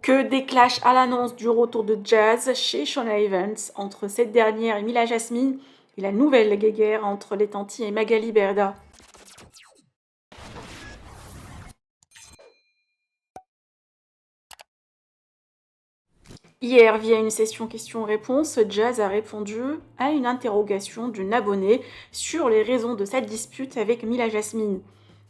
Que des clashs à l'annonce du retour de Jazz chez Shona Evans entre cette dernière et Mila Jasmine et la nouvelle guéguerre entre les Tanti et Magali Berda. Hier, via une session questions-réponses, Jazz a répondu à une interrogation d'une abonnée sur les raisons de cette dispute avec Mila Jasmine.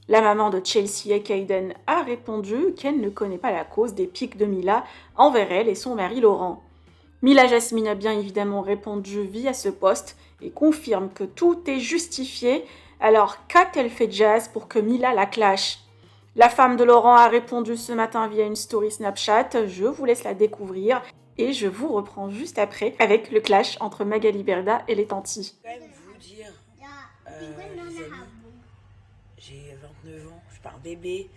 La maman de Chelsea et Kaiden a répondu qu'elle ne connaît pas la cause des piques de Mila envers elle et son mari Laurent. Mila Jasmine a bien évidemment répondu via ce post et confirme que tout est justifié. Alors qu'a-t-elle fait Jazz pour que Mila la clash? La femme de Laurent a répondu ce matin via une story Snapchat. Je vous laisse la découvrir et je vous reprends juste après avec le clash entre Magali Berda et les Tanti. Je vais quand même vous dire, les amis, j'ai 29 ans, je suis pas un bébé.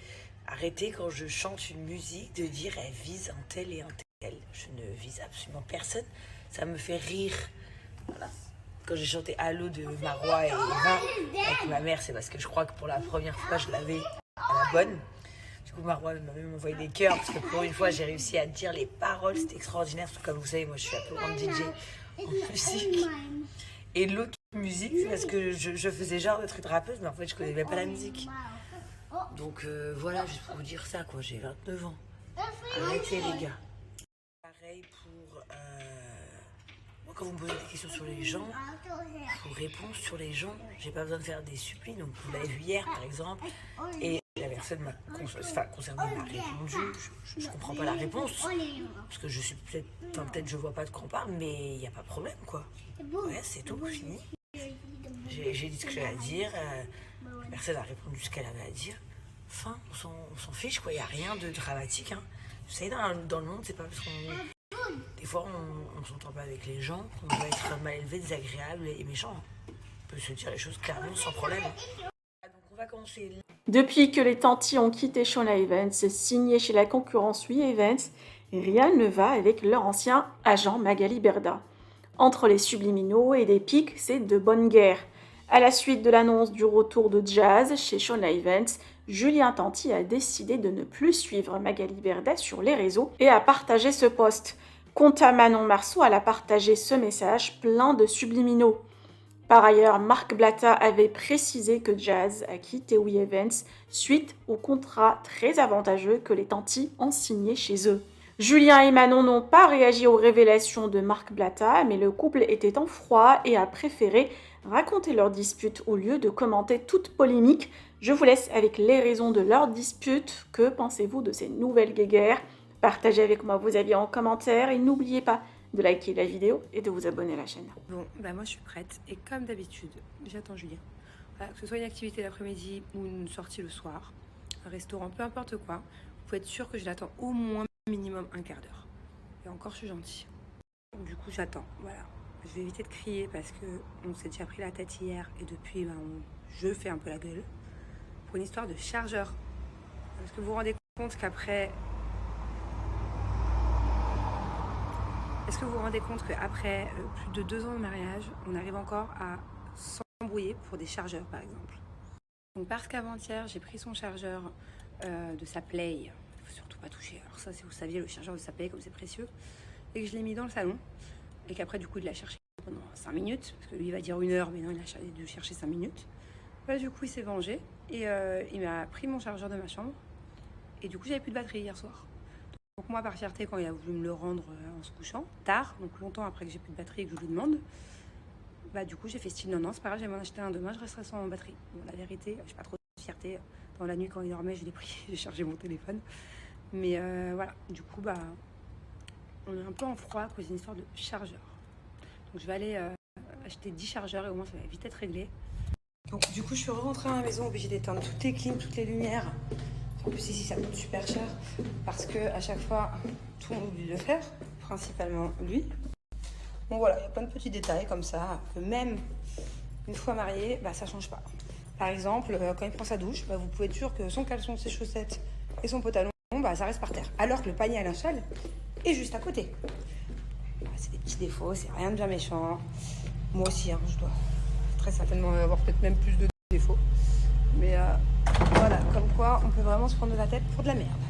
Arrêtez quand je chante une musique de dire elle vise un tel et un tel. Je ne vise absolument personne. Ça me fait rire. Voilà. Quand j'ai chanté Allô de Marois et Eva avec ma mère, c'est parce que je crois que pour la première fois, je l'avais à la bonne. Du coup, Marois m'a même envoyé des cœurs parce que pour une fois, j'ai réussi à dire les paroles. C'était extraordinaire. Parce que comme vous savez, moi, je suis un peu grande DJ en musique. Et l'autre musique, c'est parce que je faisais genre de truc de rappeuse, mais en fait, je connais même pas la musique. Donc voilà, juste pour vous dire ça, quoi. J'ai 29 ans. Arrêtez, les gars. Pareil pour... moi, quand vous me posez des questions sur les gens, je vous réponds sur les gens. J'ai pas besoin de faire des supplies. Donc, vous l'avez vu hier, par exemple. Et la personne concernée m'a répondu. Je comprends pas la réponse. Parce que je suis peut-être je vois pas de quoi on parle, mais il n'y a pas de problème, quoi. Ouais, c'est tout, fini. J'ai dit ce que j'avais à dire. La personne a répondu ce qu'elle avait à dire. Enfin, on s'en fiche, quoi. Il n'y a rien de dramatique, hein. Vous savez, dans le monde, c'est pas parce qu'on... Des fois, on s'entend pas avec les gens qu'on doit être mal élevé, désagréable et méchant. On peut se dire les choses clairement, sans problème. Donc, on va commencer. Depuis que les Tanti ont quitté Shona Evans, signé chez la concurrence We Evans, rien ne va avec leur ancien agent Magali Berda. Entre les subliminaux et des pics, c'est de bonne guerre. À la suite de l'annonce du retour de Jazz chez Shona Evans, Julien Tanti a décidé de ne plus suivre Magali Berda sur les réseaux et a partagé ce post. Quant à Manon Marceau, elle a partagé ce message plein de subliminaux. Par ailleurs, Marc Blatta avait précisé que Jazz a quitté We Evans suite au contrat très avantageux que les Tanti ont signé chez eux. Julien et Manon n'ont pas réagi aux révélations de Marc Blatta, mais le couple était en froid et a préféré raconter leur dispute au lieu de commenter toute polémique. Je vous laisse avec les raisons de leur dispute. Que pensez-vous de ces nouvelles guéguerres? Partagez avec moi vos avis en commentaire et n'oubliez pas de liker la vidéo et de vous abonner à la chaîne. Bon, bah moi je suis prête et comme d'habitude, j'attends Julien. Voilà, que ce soit une activité l'après-midi ou une sortie le soir, un restaurant, peu importe quoi, vous pouvez être sûr que je l'attends au moins minimum un quart d'heure. Et encore je suis gentille. Donc, du coup j'attends, voilà. Je vais éviter de crier parce que on s'est déjà pris la tête hier et depuis bah, je fais un peu la gueule pour une histoire de chargeur. Parce que vous vous rendez compte qu'après... Est-ce que vous vous rendez compte qu'après plus de 2 ans de mariage, on arrive encore à s'embrouiller pour des chargeurs, par exemple? Donc parce qu'avant-hier, j'ai pris son chargeur de sa Play, il ne faut surtout pas toucher, alors ça, si vous saviez, le chargeur de sa Play, comme c'est précieux, et que je l'ai mis dans le salon, et qu'après, du coup, il l'a cherché pendant 5 minutes, parce que lui, il va dire 1 heure, mais non, il a dû chercher 5 minutes. Bah, du coup, il s'est vengé, et il m'a pris mon chargeur de ma chambre, et du coup, j'avais plus de batterie hier soir. Donc moi, par fierté, quand il a voulu me le rendre en se couchant, tard, donc longtemps après que j'ai plus de batterie et que je lui demande, bah du coup j'ai fait style non, c'est pas grave, j'ai m'en acheter un demain, je resterai sans batterie. Bon, la vérité, j'ai pas trop de fierté. Dans la nuit quand il dormait, je l'ai pris, j'ai chargé mon téléphone. Mais voilà, du coup bah on est un peu en froid à cause d'une histoire de chargeur. Donc je vais aller acheter 10 chargeurs et au moins ça va vite être réglé. Donc du coup je suis rentrée à la maison, obligée d'éteindre toutes les clims, toutes les lumières. En plus ici ça coûte super cher parce que à chaque fois tout on oublie de le faire, principalement lui. Bon voilà, il y a plein de petits détails comme ça que même une fois marié, bah ça change pas. Par exemple, quand il prend sa douche, bah, vous pouvez être sûr que son caleçon, ses chaussettes et son pantalon, bah ça reste par terre. Alors que le panier à linge est juste à côté. Bah, c'est des petits défauts, c'est rien de bien méchant. Moi aussi, hein, je dois très certainement avoir peut-être même plus de défauts. Mais voilà, comme quoi on peut vraiment se prendre de la tête pour de la merde.